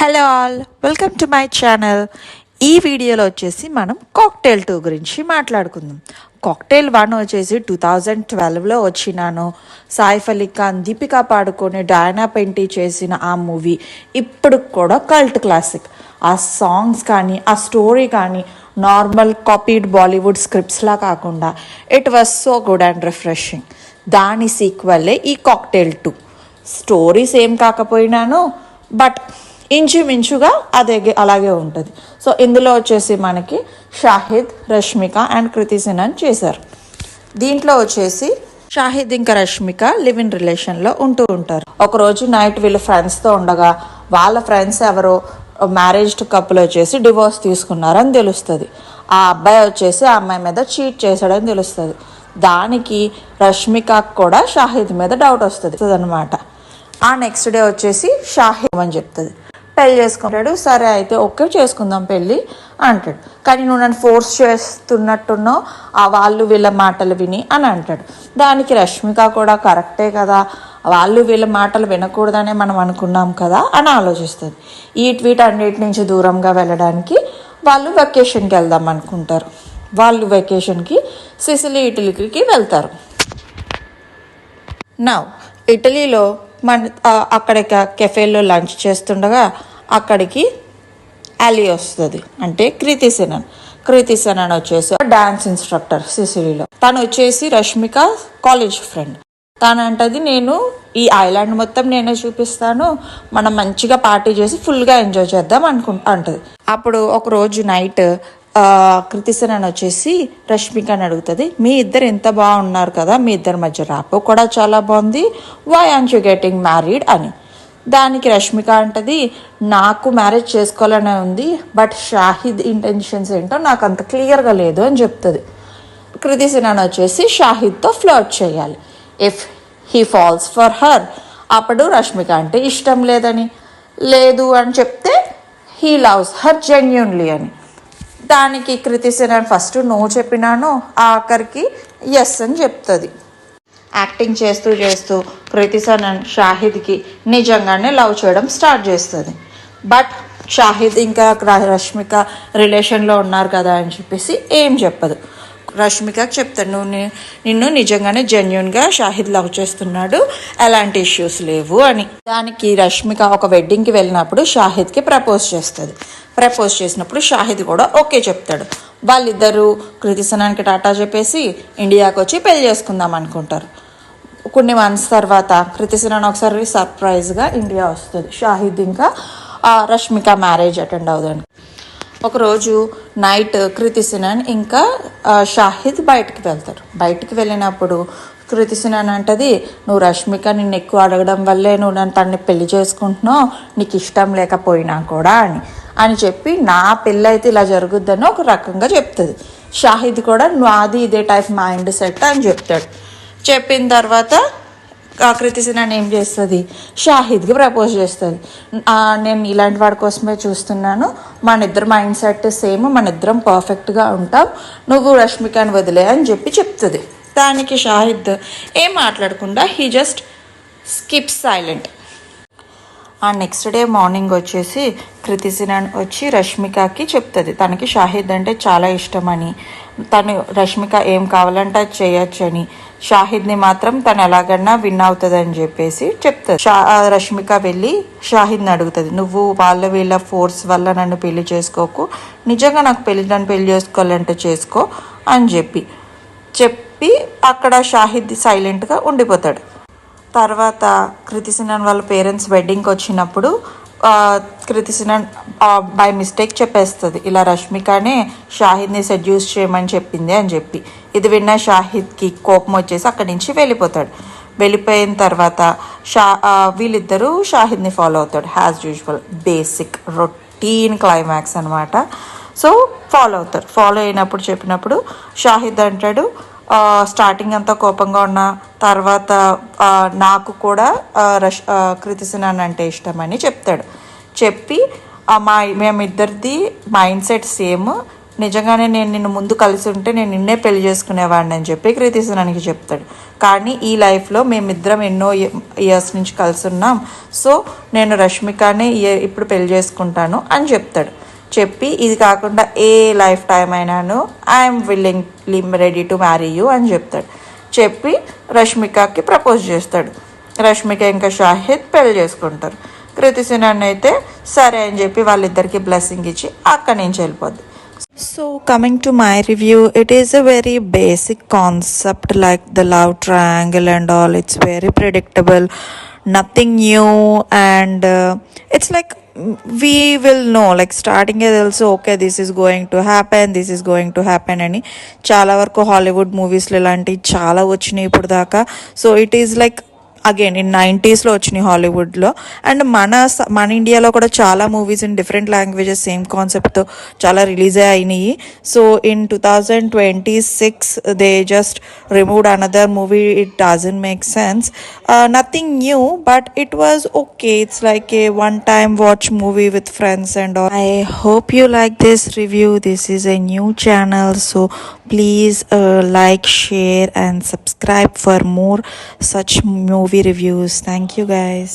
Hello all, welcome to my channel. ఈ వీడియోలో వచ్చేసి మనం కాక్టైల్ 2 గురించి మాట్లాడుకుందాం. కాక్టైల్ 1 వచ్చేసి 2012లో వచ్చినాను. సాయిఫ్ అలీ ఖాన్, దీపికా పాడుకొని, డయానా పెంటీ చేసిన ఆ మూవీ ఇప్పుడు కూడా కల్ట్ క్లాసిక్. ఆ సాంగ్స్ కానీ ఆ స్టోరీ కానీ నార్మల్ కాపీడ్ బాలీవుడ్ స్క్రిప్ట్స్లా కాకుండా it was so good and refreshing. దాని సీక్వెల్లే ఈ కాక్టైల్ 2. స్టోరీ సేమ్ కాకపోయినాను, బట్ ఇంచుమించుగా అలాగే ఉంటుంది. సో ఇందులో వచ్చేసి మనకి షాహిద్, రష్మిక అండ్ కృతి సెనన్ చేశారు. దీంట్లో వచ్చేసి షాహిద్ ఇంకా రష్మిక లివ్ ఇన్ రిలేషన్లో ఉంటూ ఉంటారు. ఒకరోజు నైట్ వీళ్ళు ఫ్రెండ్స్తో ఉండగా వాళ్ళ ఫ్రెండ్స్ ఎవరో మ్యారేజ్డ్ కపుల్ వచ్చేసి డివోర్స్ తీసుకున్నారని తెలుస్తుంది. ఆ అబ్బాయి వచ్చేసి ఆ అమ్మాయి మీద చీట్ చేశాడని తెలుస్తుంది. దానికి రష్మికకు కూడా షాహిద్ మీద డౌట్ వస్తుంది అనమాట. ఆ నెక్స్ట్ డే వచ్చేసి షాహిద్ అని చెప్తుంది, పెళ్ళి చేసుకుంటాడు. సరే అయితే ఓకే చేసుకుందాం పెళ్ళి అంటాడు. కానీ నువ్వు నన్ను ఫోర్స్ చేస్తున్నట్టున్నావు ఆ వాళ్ళు వీళ్ళ మాటలు విని అని అంటాడు. దానికి రష్మిక కూడా కరెక్టే కదా, వాళ్ళు వీళ్ళ మాటలు వినకూడదనే మనం అనుకున్నాం కదా అని ఆలోచిస్తుంది. వీటన్నిటి నుంచి దూరంగా వెళ్ళడానికి వాళ్ళు వెకేషన్కి వెళ్దాం అనుకుంటారు. వాళ్ళు వెకేషన్కి సిసిలీ, ఇటలీకి వెళ్తారు. ఇటలీలో అక్కడ కెఫేలో లంచ్ చేస్తుండగా అక్కడికి అలీ వస్తుంది, అంటే కృతి సెనన్ వచ్చేసి డాన్స్ ఇన్స్ట్రక్టర్ సిసిలీలో. తను వచ్చేసి రష్మిక కాలేజ్ ఫ్రెండ్. తను అంటది, నేను ఈ ఐలాండ్ మొత్తం నేనే చూపిస్తాను, మనం మంచిగా పార్టీ చేసి ఫుల్గా ఎంజాయ్ చేద్దాం అంటది. అప్పుడు ఒక రోజు నైట్ కృతి సెనన్ వచ్చేసి రష్మికని అడుగుతుంది, మీ ఇద్దరు ఎంత బాగున్నారు కదా, మీ ఇద్దరి మధ్య ర్యాపో కూడా చాలా బాగుంది, why are you getting married అని. దానికి రష్మిక అంటది, నాకు మ్యారేజ్ చేసుకోవాలనే ఉంది, బట్ షాహిద్ ఇంటెన్షన్స్ ఏంటో నాకు అంత క్లియర్గా లేదు అని చెప్తుంది. కృతి సెనన్ వచ్చేసి షాహిద్తో ఫ్లర్ట్ చేయాలి if he falls for her. అప్పుడు రష్మిక అంటే ఇష్టం లేదు అని చెప్తే హీ లవ్స్ హర్ జెన్యూన్లీ అని. దానికి కృతి సెనన్ ఫస్ట్ నో చెప్పినాను, ఆఖరికి ఎస్ అని చెప్తుంది. యాక్టింగ్ చేస్తూ కృతి సెనన్ షాహిద్కి నిజంగానే లవ్ చేయడం స్టార్ట్ చేస్తుంది. బట్ షాహిద్ ఇంకా రష్మిక రిలేషన్లో ఉన్నారు కదా అని చెప్పేసి ఏం చెప్పదు. రష్మికకి చెప్తాను, నిన్ను నిజంగానే జెన్యున్గా షాహిద్ లవ్ చేస్తున్నాడు, ఎలాంటి ఇష్యూస్ లేవు అని. దానికి రష్మిక ఒక వెడ్డింగ్కి వెళ్ళినప్పుడు షాహిద్కి ప్రపోజ్ చేస్తుంది. ప్రపోజ్ చేసినప్పుడు షాహిద్ కూడా ఓకే చెప్తాడు. వాళ్ళిద్దరూ కృతి సెనన్కి టాటా చెప్పేసి ఇండియాకి వచ్చి పెళ్లి చేసుకుందాం అనుకుంటారు. కొన్ని మంత్స్ తర్వాత కృతి సెనన్ ఒకసారి సర్ప్రైజ్గా ఇండియా వస్తుంది. షాహిద్ ఇంకా రష్మిక మ్యారేజ్ అటెండ్ అవుదానికి. ఒకరోజు నైట్ కృతి సెనన్ ఇంకా షాహిద్ బయటికి వెళ్తారు. బయటికి వెళ్ళినప్పుడు కృతి సెనన్ అంటది, నువ్వు రష్మిక నిన్ను ఎక్కువ అడగడం వల్లే నువ్వు తన్ని పెళ్లి చేసుకుంటున్నావు, నీకు ఇష్టం లేకపోయినా కూడా అని చెప్పి నా పెళ్ళి అయితే ఇలా జరుగుద్దని ఒక రకంగా చెప్తుంది. షాహిద్ కూడా నాది ఇదే టైప్ మైండ్ సెట్ అని చెప్తాడు. చెప్పిన తర్వాత కృతి సెనన్ ఏం చేస్తుంది, షాహిద్కి ప్రపోజ్ చేస్తుంది. నేను ఇలాంటి వాడి కోసమే చూస్తున్నాను, మన ఇద్దరు మైండ్ సెట్ సేమ్, మన ఇద్దరం పర్ఫెక్ట్గా ఉంటాం, నువ్వు రష్మికని వదిలే అని చెప్తుంది. దానికి షాహిద్ ఏం మాట్లాడకుండా హీ జస్ట్ స్కిప్ సైలెంట్. ఆ నెక్స్ట్ డే మార్నింగ్ వచ్చేసి కృతి సెనన్ వచ్చి రష్మికకి చెప్తుంది తనకి షాహిద్ అంటే చాలా ఇష్టమని, తను రష్మిక ఏం కావాలంటే అది చేయొచ్చని, షాహిద్ని మాత్రం తను ఎలాగన్నా విన్ అవుతుంది అని చెప్పేసి చెప్తుంది. రష్మిక వెళ్ళి షాహిద్ని అడుగుతుంది, నువ్వు వీళ్ళ ఫోర్స్ వల్ల నన్ను పెళ్లి చేసుకోకు, నిజంగా నాకు నన్ను పెళ్లి చేసుకోవాలంటే చేసుకో అని చెప్పి అక్కడ షాహిద్ సైలెంట్గా ఉండిపోతాడు. తర్వాత కృతి సెనన్ వాళ్ళ పేరెంట్స్ వెడ్డింగ్కి వచ్చినప్పుడు కృతి సెనన్ బై మిస్టేక్ చెప్పేస్తుంది, ఇలా రష్మికనే షాహిద్ని సెడ్యూస్ చేయమని చెప్పింది అని చెప్పి. ఇది విన్న షాహిద్కి కోపం వచ్చేసి అక్కడి నుంచి వెళ్ళిపోతాడు. వెళ్ళిపోయిన తర్వాత వీళ్ళిద్దరూ షాహిద్ని ఫాలో అవుతాడు. As usual basic routine climax అనమాట. సో ఫాలో అయినప్పుడు చెప్పినప్పుడు షాహిద్ అంటాడు, స్టార్టింగ్ అంతా కోపంగా ఉన్న తర్వాత నాకు కూడా కృతి సెనన్ అంటే ఇష్టమని చెప్తాడు. చెప్పి మేమిద్దరిది మైండ్ సెట్ సేమ్, నిజంగానే నేను నిన్ను ముందు కలిసి ఉంటే నేను నిన్నే పెళ్లి చేసుకునేవాడిని అని చెప్పి కృతి సనన్కి చెప్తాడు. కానీ ఈ లైఫ్లో మేమిద్దరం ఎన్నో ఇయర్స్ నుంచి కలిసి ఉన్నాం, సో నేను రష్మికనే ఇప్పుడు పెళ్లి చేసుకుంటాను అని చెప్తాడు. చెప్పి ఇది కాకుండా ఏ లైఫ్ టైం అయినాను I'm willing ready to marry you అని చెప్తాడు. చెప్పి రష్మికకి ప్రపోజ్ చేస్తాడు. రష్మిక ఇంకా షాహిద్ పెళ్లి చేసుకుంటారు. కృతి సనన్ అయితే సరే అని చెప్పి వాళ్ళిద్దరికి బ్లెస్సింగ్ ఇచ్చి అక్కడి నుంచి వెళ్ళిపోద్ది. So coming to my review, it is a very basic concept like the love triangle and all. It's very predictable, nothing new, and it's like we will know like starting it also, okay, this is going to happen అని చాలా వరకు Hollywood మూవీస్లో ఇలాంటివి చాలా వచ్చినాయి ఇప్పుడు దాకా. So it is like again in 90sలో వచ్చినాయి హాలీవుడ్లో, అండ్ మన ఇండియాలో కూడా చాలా movies in different languages same కాన్సెప్ట్తో చాలా రిలీజ్ అయినాయి. So in 2026 they just removed another movie. It doesn't make sense, nothing new, but it was okay. It's like a one time watch movie with friends and all. I hope you like this review. This is a new channel, so please like, share and subscribe for more such movie reviews. Thank you guys.